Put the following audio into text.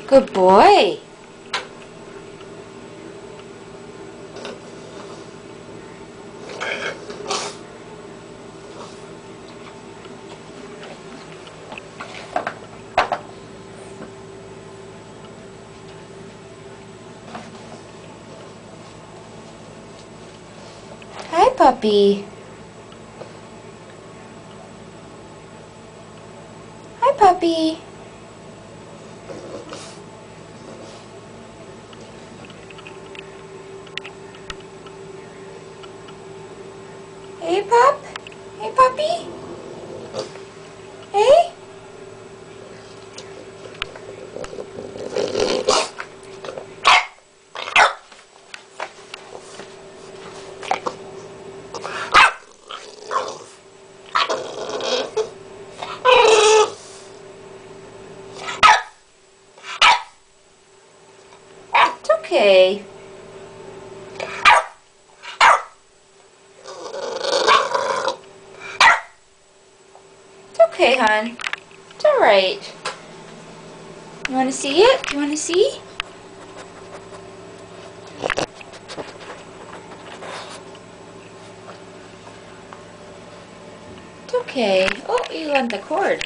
Good boy. Hi, puppy. Hi, puppy. Hey, pup. Hey, puppy. Hey. It's okay. It's okay, hon. It's alright. You want to see it? You want to see? It's okay. Oh, you want the cord.